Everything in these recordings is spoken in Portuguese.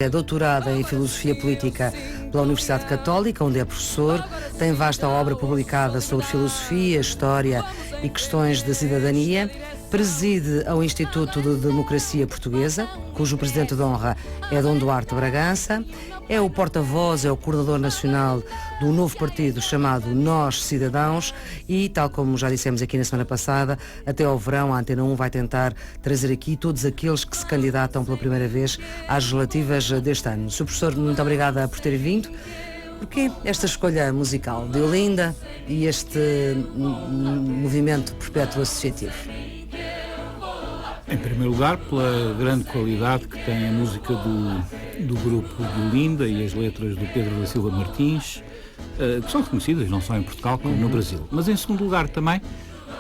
É doutorado em Filosofia Política pela Universidade Católica, onde é professor. Tem vasta obra publicada sobre filosofia, história e questões da cidadania. Preside ao Instituto de Democracia Portuguesa, cujo presidente de honra é Dom Duarte Bragança. É o porta-voz, é o coordenador nacional do novo partido chamado Nós Cidadãos e, tal como já dissemos aqui na semana passada, até ao verão a Antena 1 vai tentar trazer aqui todos aqueles que se candidatam pela primeira vez às legislativas deste ano. Sr. Professor, muito obrigada por ter vindo. Porquê esta escolha musical de Olinda e este movimento perpétuo associativo? Em primeiro lugar, pela grande qualidade que tem a música do grupo de Olinda e as letras do Pedro da Silva Martins, que são reconhecidas não só em Portugal como no Brasil. Mas em segundo lugar também,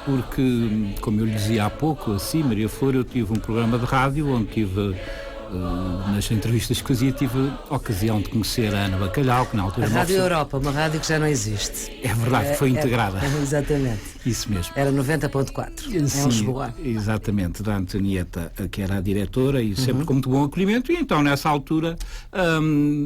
porque, como eu lhe dizia há pouco, assim, Maria Flor, eu tive um programa de rádio onde tive, nas entrevistas que fazia, tive a ocasião de conhecer a Ana Bacalhau, que na altura... A Rádio Europa, uma rádio que já não existe. É verdade, foi integrada. Exatamente. Isso mesmo. Era 90.4, em Lisboa. Exatamente, da Antonieta, que era a diretora, e sempre com muito bom acolhimento. E então, nessa altura,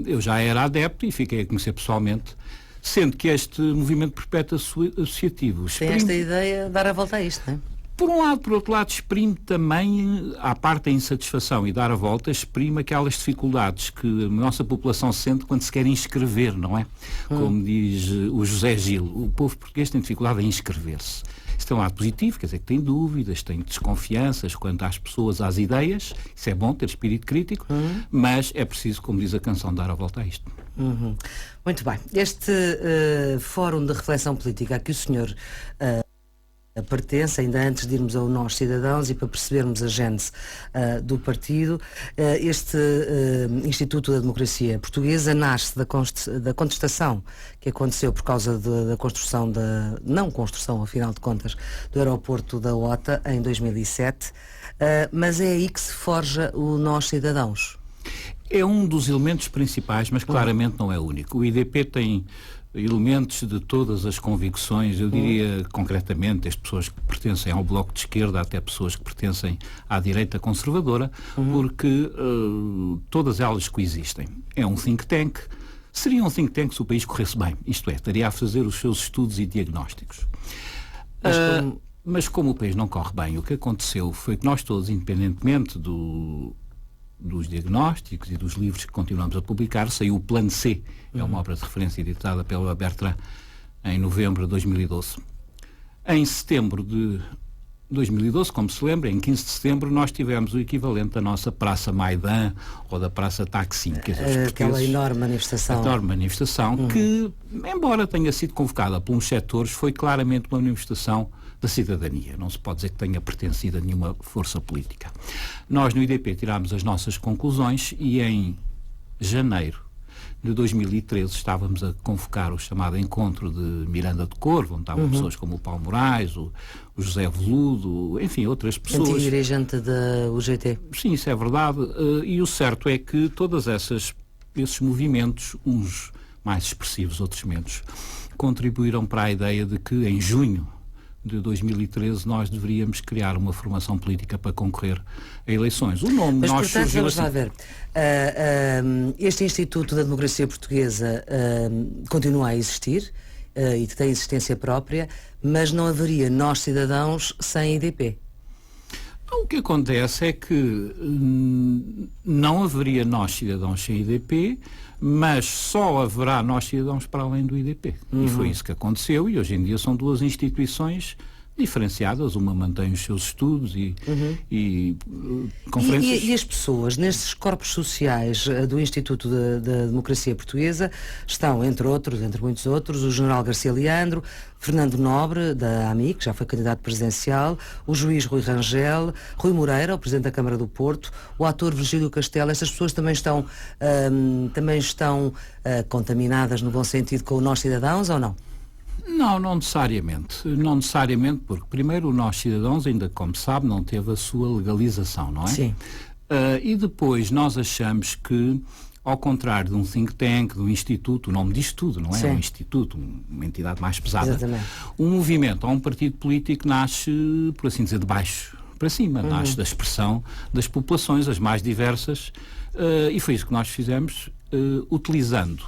eu já era adepto e fiquei a conhecer pessoalmente, sendo que este movimento perpétuo associativo... Tem esta ideia de dar a volta a isto, não é? Por um lado, por outro lado, exprime também, à parte da insatisfação e dar a volta, exprime aquelas dificuldades que a nossa população sente quando se quer inscrever, não é? Como diz o José Gil, o povo português tem dificuldade em inscrever-se. Isto é um lado positivo, quer dizer que tem dúvidas, tem desconfianças quanto às pessoas, às ideias, isso é bom, ter espírito crítico, mas é preciso, como diz a canção, dar a volta a isto. Muito bem. Este fórum de reflexão política a que o senhor... pertence, ainda antes de irmos ao Nós Cidadãos e para percebermos a gênese do partido, este Instituto da Democracia Portuguesa nasce da contestação que aconteceu por causa da construção, não construção, afinal de contas, do aeroporto da OTA em 2007, mas é aí que se forja o Nós Cidadãos. É um dos elementos principais, mas claramente não é o único. O IDP tem elementos de todas as convicções, eu diria concretamente, as pessoas que pertencem ao Bloco de Esquerda, até pessoas que pertencem à direita conservadora, porque todas elas coexistem. É um think tank. Seria um think tank se o país corresse bem, isto é, estaria a fazer os seus estudos e diagnósticos. Mas como o país não corre bem, o que aconteceu foi que nós todos, independentemente dos diagnósticos e dos livros que continuamos a publicar, saiu o Plano C, é uma obra de referência editada pela Bertrand em novembro de 2012. Em setembro de 2012, como se lembra, em 15 de setembro, nós tivemos o equivalente da nossa Praça Maidan ou da Praça Taksim. Aquela enorme manifestação. Enorme manifestação que, embora tenha sido convocada por uns setores, foi claramente uma manifestação da cidadania. Não se pode dizer que tenha pertencido a nenhuma força política. Nós, no IDP, tirámos as nossas conclusões e em janeiro de 2013 estávamos a convocar o chamado encontro de Miranda de Corvo, onde estavam pessoas como o Paulo Moraes, o José Veludo, enfim, outras pessoas. Antigo dirigente da UGT. Sim, isso é verdade. E o certo é que todos esses movimentos, uns mais expressivos, outros menos, contribuíram para a ideia de que em junho de 2013 nós deveríamos criar uma formação política para concorrer a eleições. O nome Mas, nós portanto, surgiu vamos lá ver. Este Instituto da Democracia Portuguesa continua a existir e tem existência própria, mas não haveria Nós Cidadãos sem IDP. O que acontece é que não haveria Nós Cidadãos sem IDP, mas só haverá Nós Cidadãos para além do IDP. E foi isso que aconteceu, e hoje em dia são duas instituições diferenciadas, uma mantém os seus estudos e conferências. E as pessoas, nestes corpos sociais do Instituto da Democracia Portuguesa, estão, entre muitos outros, o general Garcia Leandro, Fernando Nobre, da AMI, que já foi candidato presidencial, o juiz Rui Rangel, Rui Moreira, o presidente da Câmara do Porto, o ator Virgílio Castelo. Essas pessoas também estão contaminadas, no bom sentido, com o Nós Cidadãos, ou não? Não necessariamente. Não necessariamente, porque primeiro o Nós Cidadãos, ainda como sabe, não teve a sua legalização, não é? Sim. E depois nós achamos que, ao contrário de um think tank, de um instituto, o nome diz tudo, não é? Sim. Um instituto, uma entidade mais pesada. Exatamente. Um movimento ou um partido político nasce, por assim dizer, de baixo para cima, nasce da expressão das populações, as mais diversas, e foi isso que nós fizemos, utilizando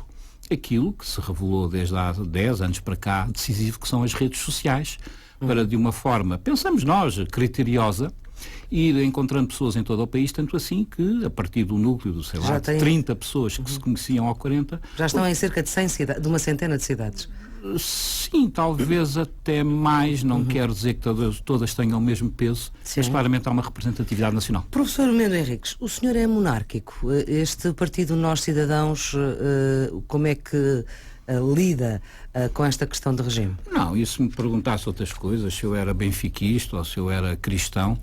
aquilo que se revelou desde há 10 anos para cá, decisivo, que são as redes sociais, para de uma forma, pensamos nós, criteriosa, ir encontrando pessoas em todo o país, tanto assim que, a partir do núcleo de 30 pessoas que se conheciam, ou 40... Já estão em cerca de 100 de uma centena de cidades. Sim, talvez até mais, não quero dizer que todas tenham o mesmo peso, mas claramente há uma representatividade nacional. Professor Mendo Henriques, o senhor é monárquico. Este partido Nós Cidadãos, como é que lida com esta questão de regime? Não, e se me perguntasse outras coisas, se eu era benfiquista ou se eu era cristão...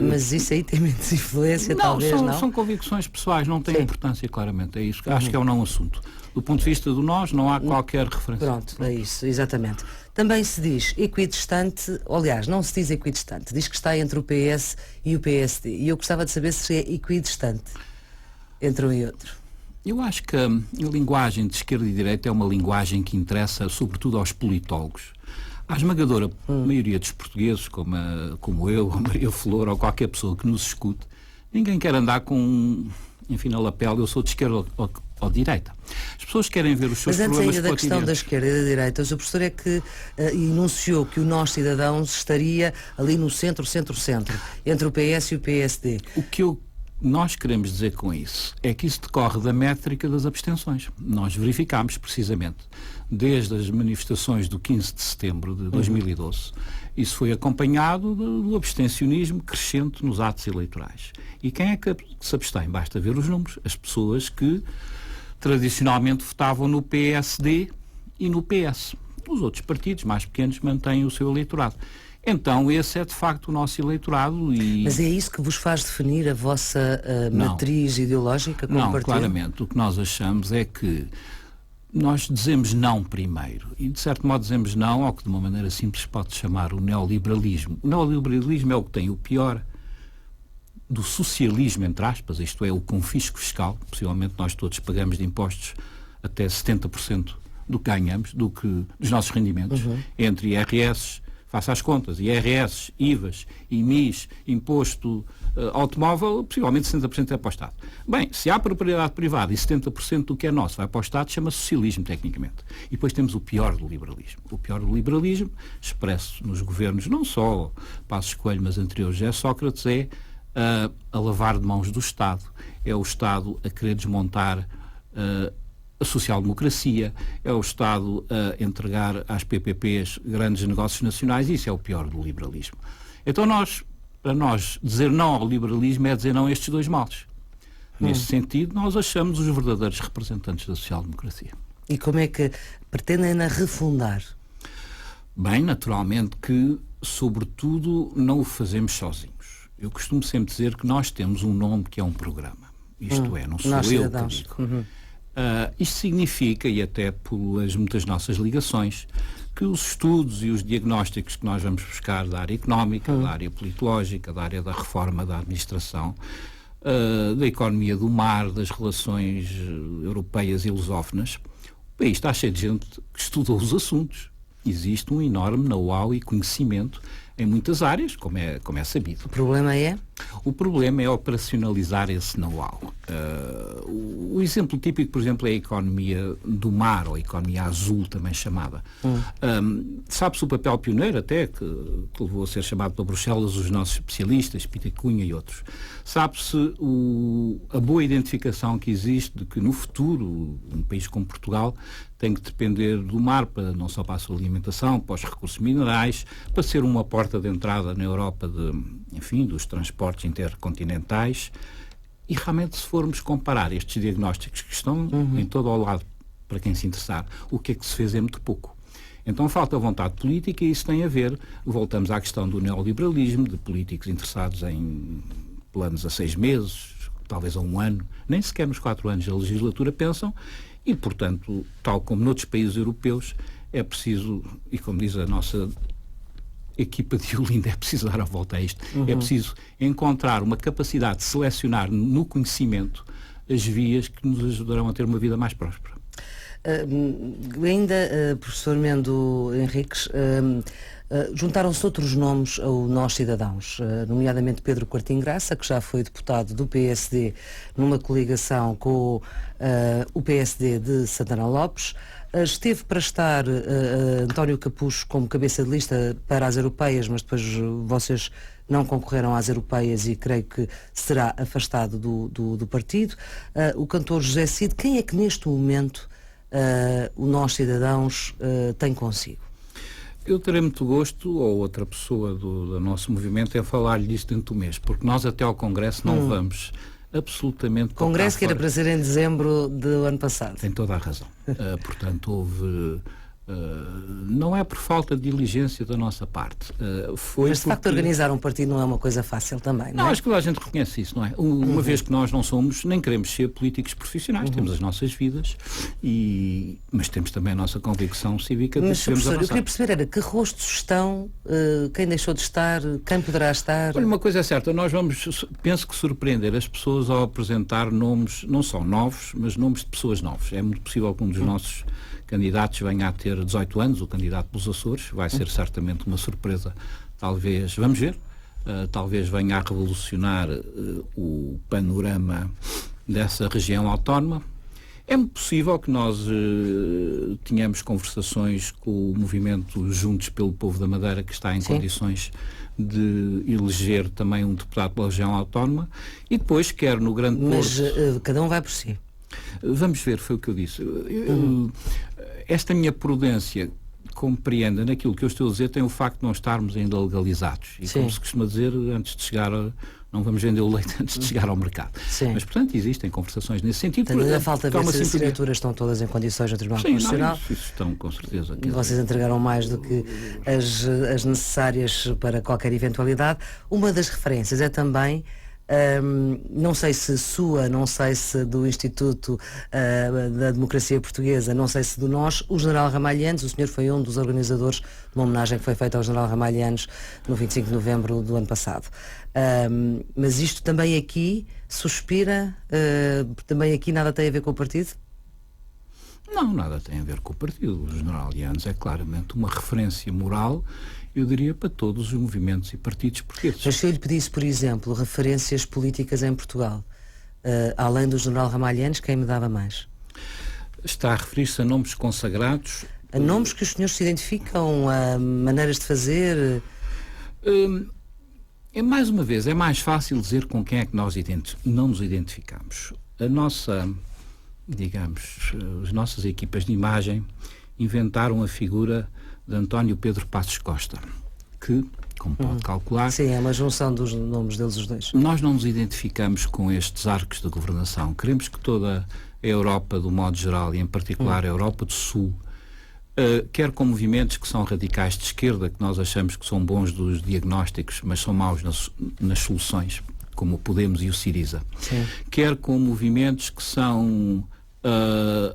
Mas isso aí tem menos influência, talvez, não? São convicções pessoais, não tem importância, claramente, é isso. Acho que é um não assunto. Do ponto de vista do nós, não há qualquer referência. Pronto, é isso, exatamente. Também se diz equidistante, aliás, não se diz equidistante, diz que está entre o PS e o PSD. E eu gostava de saber se é equidistante entre um e outro. Eu acho que a linguagem de esquerda e direita é uma linguagem que interessa sobretudo aos politólogos. A esmagadora maioria dos portugueses, como eu, a Maria Flor ou qualquer pessoa que nos escute, ninguém quer andar com, enfim, na lapela, eu sou de esquerda ou de direita. As pessoas querem ver os seus problemas cotidianos. Mas antes ainda da questão da esquerda e da direita, o professor é que enunciou que o Nós Cidadãos estaria ali no centro-centro-centro, entre o PS e o PSD. O que nós queremos dizer com isso é que isso decorre da métrica das abstenções. Nós verificámos precisamente, desde as manifestações do 15 de setembro de 2012, isso foi acompanhado do abstencionismo crescente nos atos eleitorais. E quem é que se abstém? Basta ver os números. As pessoas que tradicionalmente votavam no PSD e no PS. Os outros partidos mais pequenos mantêm o seu eleitorado. Então, esse é de facto o nosso eleitorado. Mas é isso que vos faz definir a vossa matriz ideológica como partido? Não, claramente. O que nós achamos é que nós dizemos não primeiro. E, de certo modo, dizemos não ao que, de uma maneira simples, pode chamar o neoliberalismo. O neoliberalismo é o que tem o pior do socialismo, entre aspas, isto é, o confisco fiscal. Possivelmente nós todos pagamos de impostos até 70% do que ganhamos, dos nossos rendimentos, entre IRS, faça as contas, IRS, IVAs, IMIs, imposto automóvel, possivelmente 60% é para o Estado. Bem, se há propriedade privada e 70% do que é nosso vai para o Estado, chama-se socialismo, tecnicamente. E depois temos o pior do liberalismo. O pior do liberalismo, expresso nos governos, não só Passos Coelho, mas anteriores a Sócrates, é a lavar de mãos do Estado. É o Estado a querer desmontar a social-democracia, é o Estado a entregar às PPPs grandes negócios nacionais, e isso é o pior do liberalismo. Então para nós, dizer não ao liberalismo é dizer não a estes dois males. Nesse sentido, nós achamos os verdadeiros representantes da social-democracia. E como é que pretendem-na refundar? Bem, naturalmente que, sobretudo, não o fazemos sozinhos. Eu costumo sempre dizer que nós temos um nome que é um programa. Isto é, não sou eu que digo. Isto significa, e até pelas muitas nossas ligações, que os estudos e os diagnósticos que nós vamos buscar da área económica, da área politológica, da área da reforma da administração, da economia do mar, das relações europeias e lusófonas, o país está cheio de gente que estudou os assuntos. Existe um enorme know-how e conhecimento em muitas áreas, como é sabido. O problema é? O problema é operacionalizar esse know-how. O exemplo típico, por exemplo, é a economia do mar, ou a economia azul, também chamada. Sabe-se o papel pioneiro, até, que levou a ser chamado para Bruxelas os nossos especialistas, Peter Cunha e outros. Sabe-se a boa identificação que existe de que, no futuro, um país como Portugal tem que depender do mar, não só para a sua alimentação, para os recursos minerais, para ser uma porta de entrada na Europa dos transportes intercontinentais. E realmente, se formos comparar estes diagnósticos que estão em todo o lado, para quem se interessar, o que é que se fez é muito pouco. Então falta vontade política, e isso tem a ver, voltamos à questão do neoliberalismo, de políticos interessados em planos a 6 meses, talvez a 1 ano, nem sequer nos 4 anos da legislatura pensam. E, portanto, tal como noutros países europeus, é preciso, e como diz a nossa equipa de Olinda, é preciso dar a volta a isto. É preciso encontrar uma capacidade de selecionar no conhecimento as vias que nos ajudarão a ter uma vida mais próspera. Professor Mendo Henriques, juntaram-se outros nomes ao Nós Cidadãos, nomeadamente Pedro Quartim Graça, que já foi deputado do PSD numa coligação com o PSD de Santana Lopes. Esteve para estar António Capucho como cabeça de lista para as europeias, mas depois vocês não concorreram às europeias e creio que será afastado do partido. O cantor José Cid, quem é que neste momento o Nós Cidadãos tem consigo? Eu terei muito gosto, ou outra pessoa do nosso movimento, falar-lhe disto dentro do mês, porque nós até ao Congresso não vamos absolutamente... Congresso que era para ser em dezembro do ano passado. Tem toda a razão. Portanto, houve... não é por falta de diligência da nossa parte. Mas de facto organizar um partido não é uma coisa fácil também, não é? Não, acho que toda a gente reconhece isso, não é? Uma vez que nós não somos, nem queremos ser políticos profissionais, temos as nossas vidas, mas temos também a nossa convicção cívica de que devemos avançar. Eu queria perceber que rostos estão, quem deixou de estar, quem poderá estar... Olha, uma coisa é certa, nós vamos, penso que surpreender as pessoas ao apresentar nomes, não só novos, mas nomes de pessoas novas. É muito possível que um dos nossos candidatos venha a ter 18 anos, o candidato pelos Açores, vai ser certamente uma surpresa, talvez, vamos ver, talvez venha a revolucionar o panorama dessa região autónoma. É muito possível que nós tenhamos conversações com o movimento Juntos pelo Povo da Madeira, que está em condições de eleger também um deputado pela região autónoma, e depois quer no Grande Porto... Mas cada um vai por si. Vamos ver, foi o que eu disse. Esta minha prudência compreenda naquilo que eu estou a dizer tem o facto de não estarmos ainda legalizados. E como se costuma dizer, antes de chegar não vamos vender o leite antes de chegar ao mercado. Sim. Mas, portanto, existem conversações nesse sentido. Ainda falta ver se as assinaturas estão todas em condições no Tribunal Constitucional. Isso estão, com certeza. E vocês entregaram mais do que as necessárias para qualquer eventualidade. Uma das referências é também... não sei se sua, não sei se do Instituto da Democracia Portuguesa, não sei se do Nós, o General Ramalhianes. O senhor foi um dos organizadores de uma homenagem que foi feita ao General Ramalhianes no 25 de novembro do ano passado. Mas isto também aqui suspira, também aqui nada tem a ver com o partido? Não, nada tem a ver com o partido. O General Ramalhianes é claramente uma referência moral, eu diria, para todos os movimentos e partidos portugueses. Mas se eu lhe pedisse, por exemplo, referências políticas em Portugal, além do General Ramalhianes, quem me dava mais? Está a referir-se a nomes consagrados? A nomes que os senhores se identificam, a maneiras de fazer? Mais uma vez, é mais fácil dizer com quem é que nós não nos identificamos. A nossa, digamos, as nossas equipas de imagem inventaram a figura de António Pedro Passos Costa, que, como pode calcular... Sim, é uma junção dos nomes deles os dois. Nós não nos identificamos com estes arcos de governação. Queremos que toda a Europa, do modo geral, e em particular a Europa do Sul, quer com movimentos que são radicais de esquerda, que nós achamos que são bons dos diagnósticos, mas são maus nas soluções, como o Podemos e o Syriza. Sim. Quer com movimentos que são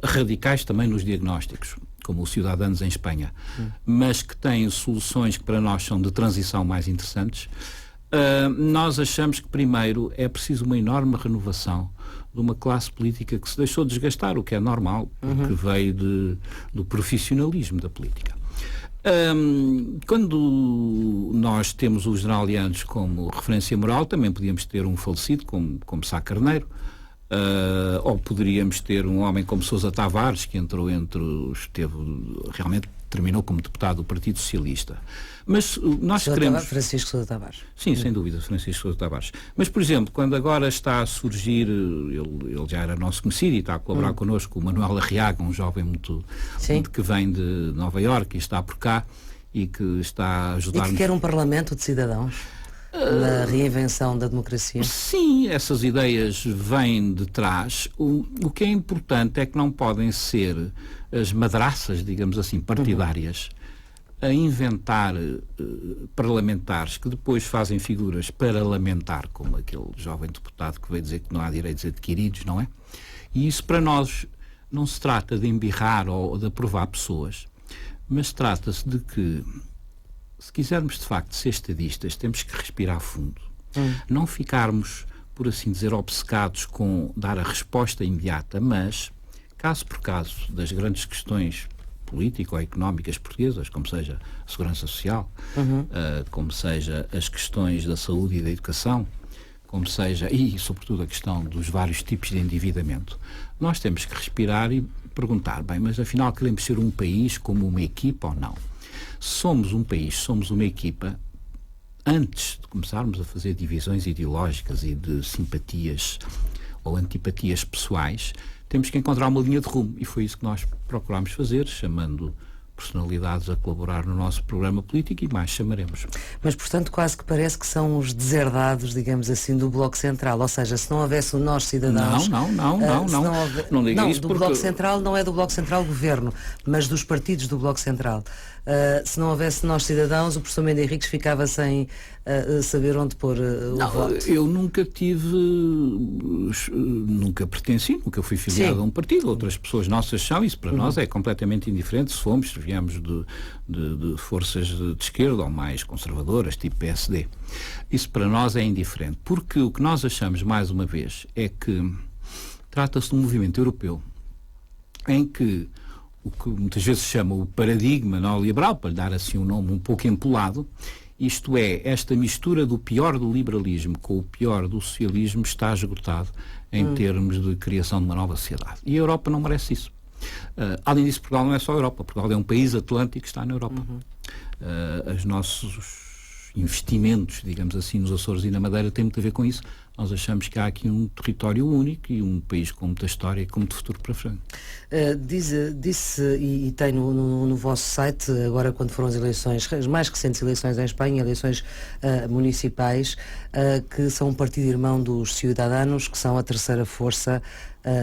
radicais também nos diagnósticos, como os Ciudadanos em Espanha, mas que têm soluções que para nós são de transição mais interessantes. Nós achamos que primeiro é preciso uma enorme renovação de uma classe política que se deixou desgastar, o que é normal, porque veio do profissionalismo da política. Quando nós temos os generalianos como referência moral, também podíamos ter um falecido como Sá Carneiro, ou poderíamos ter um homem como Sousa Tavares, que realmente terminou como deputado do Partido Socialista. Mas nós queremos... Francisco Sousa Tavares. Sim, sem dúvida, Francisco Sousa Tavares. Mas, por exemplo, quando agora está a surgir, ele já era nosso conhecido e está a colaborar connosco, o Manuel Arriaga, um jovem muito que vem de Nova Iorque e está por cá e que está a ajudar-nos... E que quer um parlamento de cidadãos? Na reinvenção da democracia? Sim, essas ideias vêm de trás. O que é importante é que não podem ser as madraças, digamos assim, partidárias, a inventar parlamentares que depois fazem figuras para lamentar, como aquele jovem deputado que veio dizer que não há direitos adquiridos, não é? E isso para nós não se trata de embirrar ou de aprovar pessoas, mas trata-se de que, se quisermos de facto ser estadistas, temos que respirar fundo. Não ficarmos, por assim dizer, obcecados com dar a resposta imediata, mas caso por caso, das grandes questões político-económicas portuguesas, como seja a segurança social, como seja as questões da saúde e da educação, como seja, e sobretudo a questão dos vários tipos de endividamento, nós temos que respirar e perguntar, bem, mas afinal queremos ser um país como uma equipa ou não? Somos um país, somos uma equipa, antes de começarmos a fazer divisões ideológicas e de simpatias ou antipatias pessoais, temos que encontrar uma linha de rumo, e foi isso que nós procurámos fazer, chamando personalidades a colaborar no nosso programa político, e mais chamaremos. Mas, portanto, quase que parece que são os deserdados, digamos assim, do Bloco Central. Ou seja, se não houvesse o Nós Cidadãos... Não diga isso do porque... Bloco Central não é do Bloco Central Governo, mas dos partidos do Bloco Central. Se não houvesse Nós Cidadãos, o professor Mendes Henriques ficava sem saber onde pôr o voto. Eu nunca pertenci, nunca fui filiado a um partido. Outras pessoas nossas são, isso para nós é completamente indiferente se viemos de forças de esquerda ou mais conservadoras, tipo PSD. Isso para nós é indiferente, porque o que nós achamos, mais uma vez, é que trata-se de um movimento europeu em que o que muitas vezes se chama o paradigma neoliberal, para lhe dar assim um nome um pouco empolado, isto é, esta mistura do pior do liberalismo com o pior do socialismo está esgotado em termos de criação de uma nova sociedade. E a Europa não merece isso. Além disso, Portugal não é só a Europa. Portugal é um país atlântico que está na Europa. Os nossos investimentos, digamos assim, nos Açores e na Madeira têm muito a ver com isso. Nós achamos que há aqui um território único e um país com muita história e com muito futuro para frente. Disse, e tem no vosso site, agora quando foram as eleições, as mais recentes eleições em Espanha, eleições municipais, que são um partido irmão dos Ciudadanos, que são a terceira força,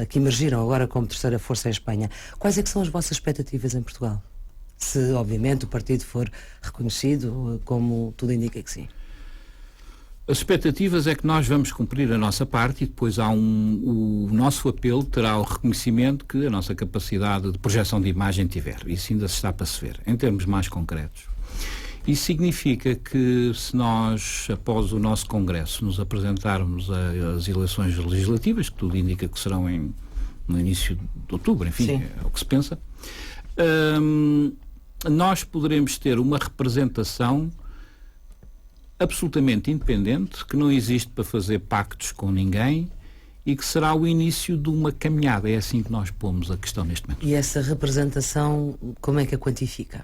que emergiram agora como terceira força em Espanha. Quais é que são as vossas expectativas em Portugal? Se, obviamente, o partido for reconhecido, como tudo indica que sim. As expectativas é que nós vamos cumprir a nossa parte e depois o nosso apelo terá o reconhecimento que a nossa capacidade de projeção de imagem tiver. Isso ainda se está para se ver, em termos mais concretos. Isso significa que se nós, após o nosso Congresso, nos apresentarmos às eleições legislativas, que tudo indica que serão no início de outubro, enfim, sim, é o que se pensa, nós poderemos ter uma representação absolutamente independente, que não existe para fazer pactos com ninguém e que será o início de uma caminhada. É assim que nós pomos a questão neste momento. E essa representação, como é que a quantifica?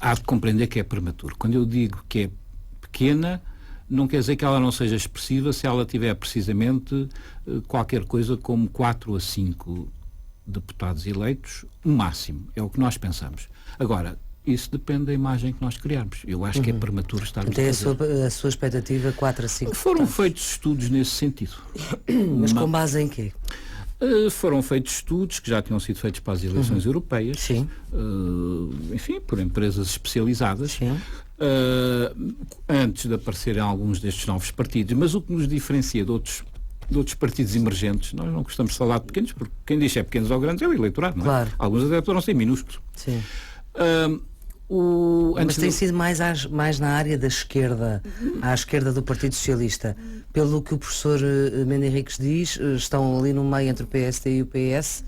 Há de compreender que é prematuro. Quando eu digo que é pequena, não quer dizer que ela não seja expressiva se ela tiver precisamente qualquer coisa como 4 a 5 deputados eleitos, o máximo. É o que nós pensamos. Agora, isso depende da imagem que nós criarmos. Eu acho que é prematuro estarmos a fazer. A sua expectativa 4 a 5 Foram feitos estudos nesse sentido. Mas com base em quê? Foram feitos estudos que já tinham sido feitos para as eleições europeias, sim, enfim, por empresas especializadas, sim, antes de aparecerem alguns destes novos partidos. Mas o que nos diferencia de outros partidos emergentes, nós não gostamos de falar de pequenos, porque quem diz é pequenos ou grandes é o eleitorado, não é? Claro. Alguns até poderão ser minúsculos. Sim. Mas tem sido mais na área da esquerda, à esquerda do Partido Socialista. Pelo que o professor Mendes Henriques diz, estão ali no meio entre o PSD e o PS?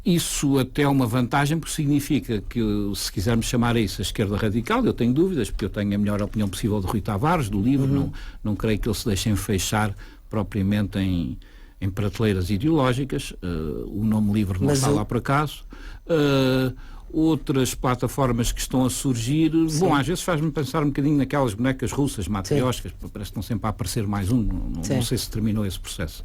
Isso até é uma vantagem, porque significa que, se quisermos chamar a isso a esquerda radical, eu tenho dúvidas, porque eu tenho a melhor opinião possível de Rui Tavares, do livro, não creio que ele se deixe fechar propriamente em prateleiras ideológicas. O nome livre não está lá por acaso. Outras plataformas que estão a surgir, sim, bom, às vezes faz-me pensar um bocadinho naquelas bonecas russas, matrioscas, parece que estão sempre a aparecer mais um, não sei se terminou esse processo.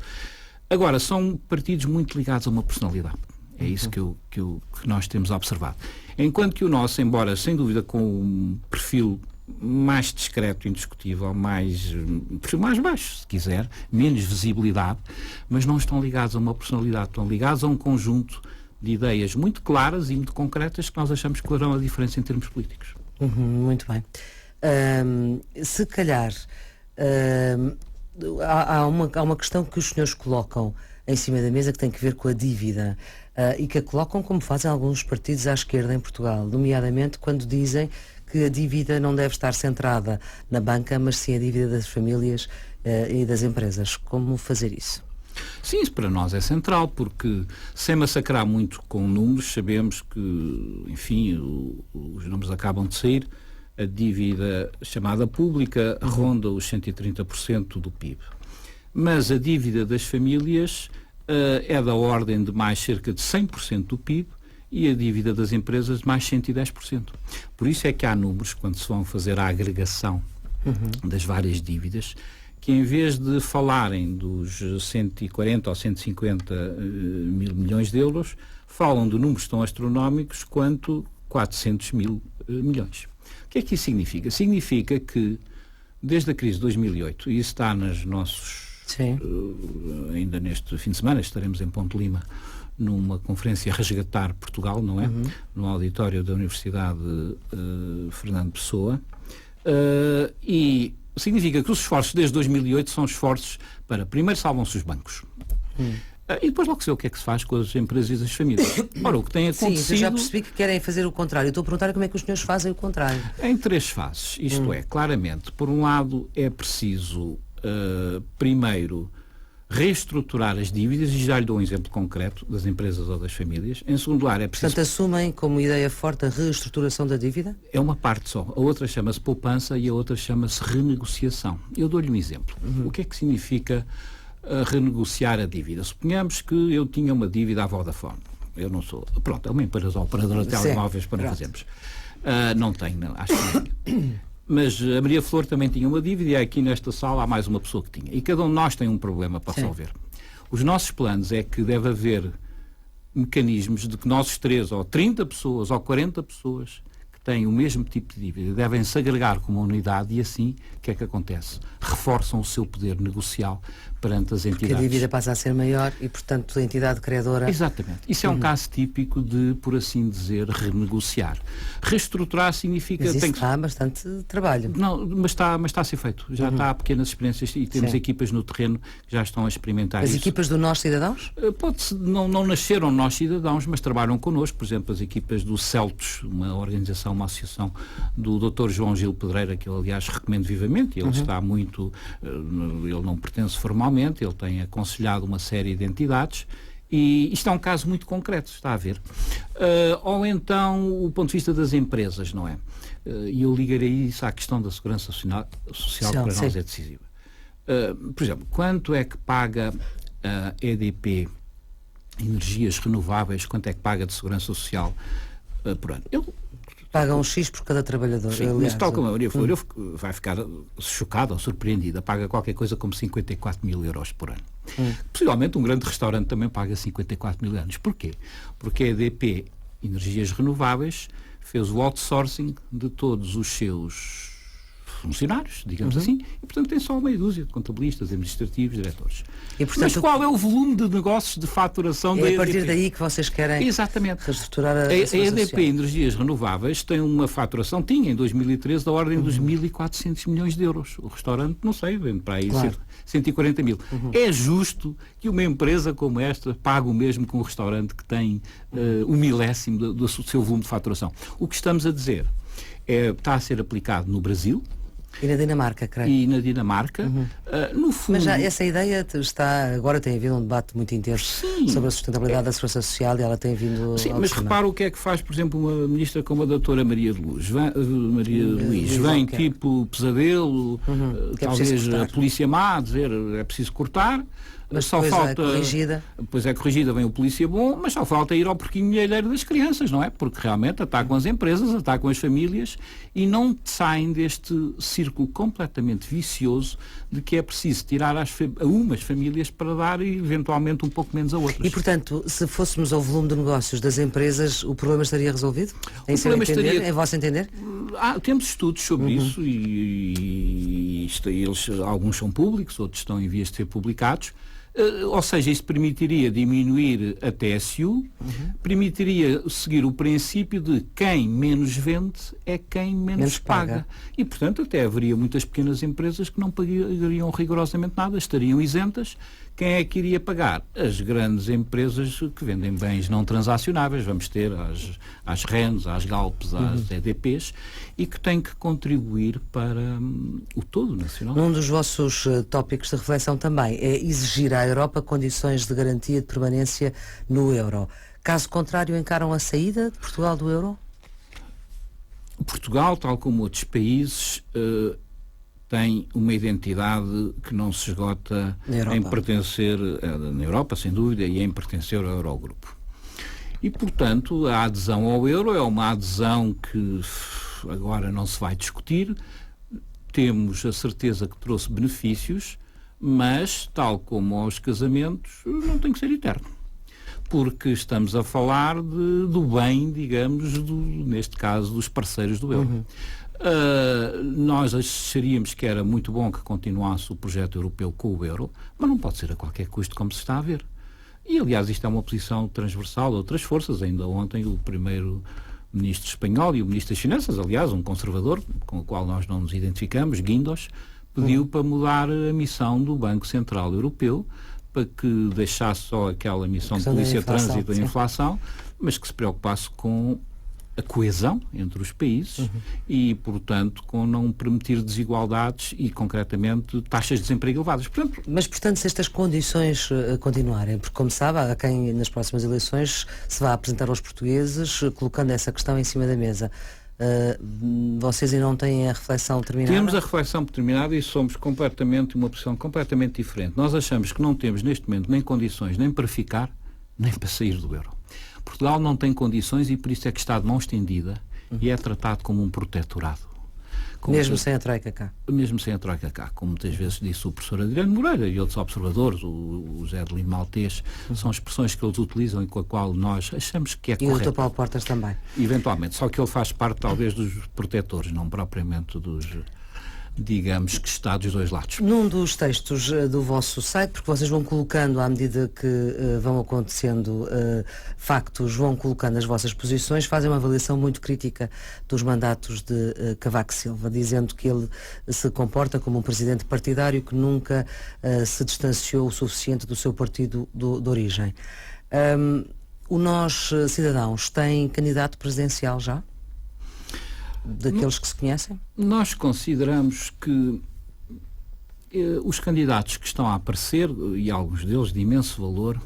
Agora, são partidos muito ligados a uma personalidade. É isso que nós temos observado. Enquanto que o nosso, embora sem dúvida com um perfil mais discreto, indiscutível, perfil mais baixo, se quiser, menos visibilidade, mas não estão ligados a uma personalidade, estão ligados a um conjunto de ideias muito claras e muito concretas que nós achamos que farão a diferença em termos políticos. Muito bem. Se calhar há uma questão que os senhores colocam em cima da mesa que tem que ver com a dívida e que a colocam como fazem alguns partidos à esquerda em Portugal, nomeadamente quando dizem que a dívida não deve estar centrada na banca, mas sim a dívida das famílias e das empresas. Como fazer isso? Sim, isso para nós é central, porque sem massacrar muito com números, sabemos que, enfim, os números acabam de sair, a dívida chamada pública ronda os 130% do PIB. Mas a dívida das famílias é da ordem de mais cerca de 100% do PIB e a dívida das empresas de mais 110%. Por isso é que há números, quando se vão fazer a agregação das várias dívidas, que em vez de falarem dos 140 ou 150 mil milhões de euros, falam de números tão astronómicos quanto 400 mil milhões. O que é que isso significa? Significa que, desde a crise de 2008, e isso está nos nossos... ainda neste fim de semana, estaremos em Ponte Lima, numa conferência Resgatar Portugal, não é? No auditório da Universidade Fernando Pessoa. E significa que os esforços desde 2008 são esforços para, primeiro, salvam-se os bancos. E depois logo se vê o que é que se faz com as empresas e as famílias. Ora, o que tem acontecido... Sim, eu já percebi que querem fazer o contrário. Estou a perguntar como é que os senhores fazem o contrário. Em 3 fases. Isto é, claramente, por um lado, é preciso, primeiro, reestruturar as dívidas, e já lhe dou um exemplo concreto das empresas ou das famílias. Em segundo lugar, é preciso... Portanto, assumem como ideia forte a reestruturação da dívida? É uma parte só. A outra chama-se poupança e a outra chama-se renegociação. Eu dou-lhe um exemplo. O que é que significa renegociar a dívida? Suponhamos que eu tinha uma dívida à Vodafone. Eu não sou... Pronto, é uma empresa operadora de telemóveis para não fazermos. Não tenho, não, acho que não tenho. Mas a Maria Flor também tinha uma dívida e aqui nesta sala há mais uma pessoa que tinha. E cada um de nós tem um problema para resolver. Os nossos planos é que deve haver mecanismos de que nós 3 ou 30 pessoas ou 40 pessoas que têm o mesmo tipo de dívida devem se agregar como uma unidade e assim, o que é que acontece? Reforçam o seu poder negocial perante as entidades. Porque a dívida passa a ser maior e, portanto, a entidade credora... Exatamente. Isso é um caso típico de, por assim dizer, renegociar. Reestruturar significa... Mas isso dá bastante trabalho. Não, mas está a ser feito. Já está, há pequenas experiências e temos equipas no terreno que já estão a experimentar isso. As equipas do Nós Cidadãos? Não nasceram Nós Cidadãos, mas trabalham connosco. Por exemplo, as equipas do CELTOS, uma organização, uma associação do Dr. João Gil Pedreira, que eu, aliás, recomendo vivamente. Ele está muito... Ele não pertence formalmente, ele tem aconselhado uma série de entidades e isto é um caso muito concreto, está a ver. Ou então o ponto de vista das empresas, não é? E eu ligarei isso à questão da segurança social que para nós é decisiva. Por exemplo, quanto é que paga a EDP Energias Renováveis, quanto é que paga de segurança social por ano? Paga um X por cada trabalhor. Sim, mas tal como a Maria Flor vai ficar chocada ou surpreendida, paga qualquer coisa como 54 mil euros por ano. Possivelmente um grande restaurante também paga 54 mil euros. Porquê? Porque a EDP Energias Renováveis fez o outsourcing de todos os seus funcionários, digamos assim, e portanto tem só meia dúzia de contabilistas, administrativos, diretores. E, portanto, mas qual é o volume de negócios de faturação da EDP? É a partir daí que vocês querem reestruturar a EDP Energias Renováveis tem uma faturação, tinha em 2013 da ordem dos 1.400 milhões de euros. O restaurante, não sei, vende para aí 140 mil. É justo que uma empresa como esta pague o mesmo que um restaurante que tem 1/1000 do seu volume de faturação. O que estamos a dizer está a ser aplicado no Brasil. E na Dinamarca, creio. E na Dinamarca, no fundo... Mas já essa ideia agora tem havido um debate muito intenso sobre a sustentabilidade da segurança social e ela tem vindo... Sim, mas repara o que é que faz, por exemplo, uma ministra como a doutora Maria Luís. Vem tipo pesadelo, talvez a polícia má, dizer é preciso cortar. Mas só falta, depois é corrigida, vem o polícia bom, mas só falta ir ao porquinho milheiro das crianças, não é? Porque realmente atacam as empresas, atacam as famílias e não saem deste círculo completamente vicioso de que é preciso tirar a umas famílias para dar e eventualmente um pouco menos a outras. E portanto, se fôssemos ao volume de negócios das empresas, o problema estaria resolvido? Em vosso entender? Temos estudos sobre isso e alguns são públicos, outros estão em vias de ser publicados. Ou seja, isso permitiria diminuir a TSU, permitiria seguir o princípio de quem menos vende é quem menos paga. E, portanto, até haveria muitas pequenas empresas que não pagariam rigorosamente nada, estariam isentas, quem é que iria pagar? As grandes empresas que vendem bens não transacionáveis, vamos ter às RENs, às Galpes, às EDPs, e que têm que contribuir para o todo nacional. Um dos vossos tópicos de reflexão também é exigir à Europa condições de garantia de permanência no euro. Caso contrário, encaram a saída de Portugal do euro? Portugal, tal como outros países, tem uma identidade que não se esgota em pertencer, na Europa, sem dúvida, e em pertencer ao Eurogrupo. E, portanto, a adesão ao euro é uma adesão que agora não se vai discutir. Temos a certeza que trouxe benefícios, mas, tal como aos casamentos, não tem que ser eterno. Porque estamos a falar do bem, digamos, neste caso, dos parceiros do euro. Nós acharíamos que era muito bom que continuasse o projeto europeu com o euro, mas não pode ser a qualquer custo, como se está a ver. E, aliás, isto é uma posição transversal de outras forças. Ainda ontem o primeiro-ministro espanhol e o ministro das Finanças, aliás, um conservador, com o qual nós não nos identificamos, Guindos, pediu para mudar a missão do Banco Central Europeu, para que deixasse só aquela missão de polícia, trânsito e inflação, mas que se preocupasse com a coesão entre os países e, portanto, com não permitir desigualdades e, concretamente, taxas de desemprego elevadas. Portanto, se estas condições continuarem, porque, como sabe, há quem nas próximas eleições se vá apresentar aos portugueses colocando essa questão em cima da mesa. Vocês ainda não têm a reflexão terminada? Temos a reflexão terminada e somos uma posição completamente diferente. Nós achamos que não temos neste momento nem condições nem para ficar, nem para sair do euro. Portugal não tem condições e por isso é que está de mão estendida e é tratado como um protetorado. Mesmo sem a Troika cá? Mesmo sem a Troika cá, como muitas vezes disse o professor Adriano Moreira e outros observadores, o Zé de Lima Maltês, são expressões que eles utilizam e com a qual nós achamos que é correto. E o Dr. Paulo Portas também? Eventualmente, só que ele faz parte talvez dos protetores, não propriamente dos, digamos, que está dos dois lados. Num dos textos do vosso site, porque vocês vão colocando, à medida que vão acontecendo factos, vão colocando as vossas posições, fazem uma avaliação muito crítica dos mandatos de Cavaco Silva, dizendo que ele se comporta como um presidente partidário que nunca se distanciou o suficiente do seu partido de origem. O Nós, Cidadãos, tem candidato presidencial já? Daqueles que se conhecem? Nós consideramos que os candidatos que estão a aparecer, e alguns deles de imenso valor,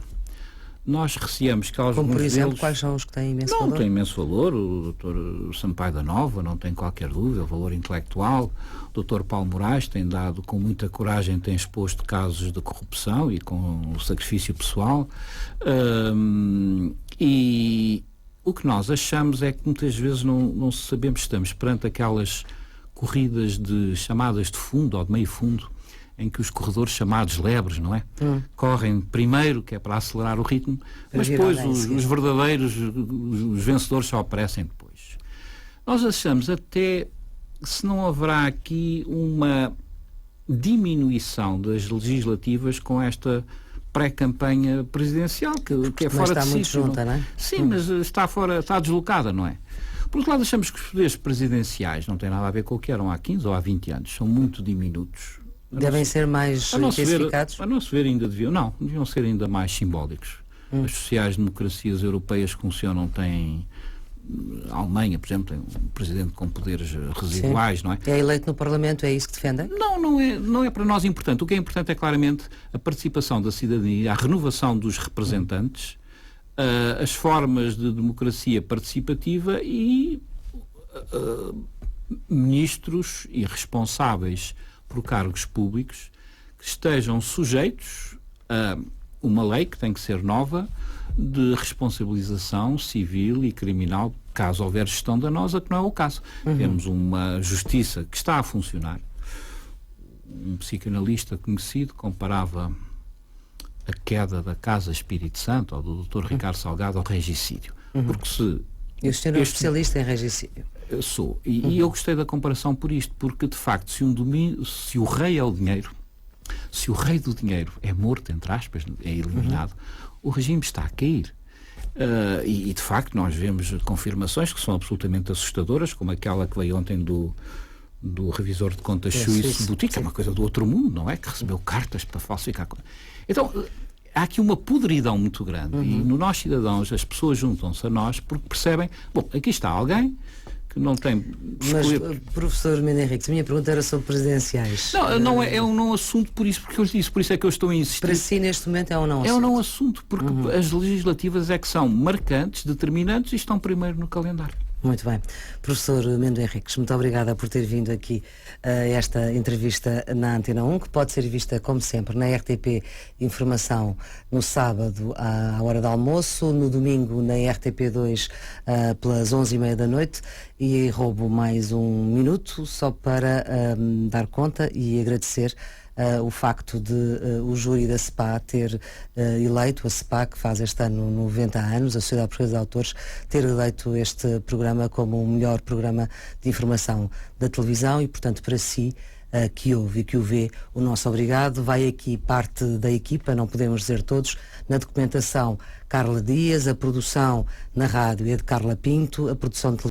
nós receamos que alguns deles... Como, por exemplo, deles, quais são os que têm imenso valor? Não tem imenso valor. O Dr. Sampaio da Nova, não tem qualquer dúvida, o valor intelectual. O Dr. Paulo Moraes tem dado com muita coragem, tem exposto casos de corrupção e com o sacrifício pessoal. O que nós achamos é que muitas vezes não sabemos, estamos perante aquelas corridas chamadas de fundo ou de meio fundo, em que os corredores chamados lebres, não é? Correm primeiro, que é para acelerar o ritmo, mas depois os verdadeiros, os vencedores só aparecem depois. Nós achamos até se não haverá aqui uma diminuição das legislativas com esta pré-campanha presidencial, que é fora de si. Muito junta, não é? Sim, mas está deslocada, não é? Por outro lado, achamos que os poderes presidenciais não têm nada a ver com o que eram há 15 ou há 20 anos, são muito diminutos. Devem ser mais intensificados? A nosso ver ainda deviam ser ainda mais simbólicos. As sociais-democracias europeias que funcionam têm... A Alemanha, por exemplo, tem um presidente com poderes residuais, não é? É eleito no Parlamento, é isso que defendem? Não é para nós importante. O que é importante é claramente a participação da cidadania, a renovação dos representantes, as formas de democracia participativa e ministros e responsáveis por cargos públicos que estejam sujeitos a uma lei que tem que ser nova, de responsabilização civil e criminal, caso houver gestão danosa, que não é o caso. Temos uma justiça que está a funcionar. Um psicanalista conhecido comparava a queda da Casa Espírito Santo, ou do Dr. Ricardo Salgado, ao regicídio. Porque se... E o senhor é um especialista em regicídio? Eu sou. E eu gostei da comparação por isto, porque, de facto, se o rei é o dinheiro, se o rei do dinheiro é morto, entre aspas, é eliminado, o regime está a cair. E de facto nós vemos confirmações que são absolutamente assustadoras, como aquela que veio ontem do do revisor de contas suíço Boutique, é uma coisa do outro mundo, não é? Que recebeu cartas para falsificar. Então, há aqui uma podridão muito grande e no Nós Cidadãos as pessoas juntam-se a nós porque percebem, bom, aqui está alguém que não tem... Mas, professor Mendes Henriques, a minha pergunta era sobre presidenciais. Não é um não assunto por isso, porque eu disse, por isso é que eu estou a insistir. Para si, neste momento, é um não assunto? É um não assunto, porque as legislativas é que são marcantes, determinantes e estão primeiro no calendário. Muito bem. Professor Mendes Henriques, muito obrigada por ter vindo aqui a esta entrevista na Antena 1, que pode ser vista, como sempre, na RTP Informação no sábado à hora do almoço, no domingo na RTP2 pelas 11h30 da noite. E roubo mais um minuto só para dar conta e agradecer o facto de o júri da SPA ter eleito, a SPA, que faz este ano 90 anos, a Sociedade Portuguesa de Autores, ter eleito este programa como o melhor programa de informação da televisão e, portanto, para si, que ouve e que o vê, o nosso obrigado. Vai aqui parte da equipa, não podemos dizer todos, na documentação Carla Dias, a produção na rádio é de Carla Pinto, a produção de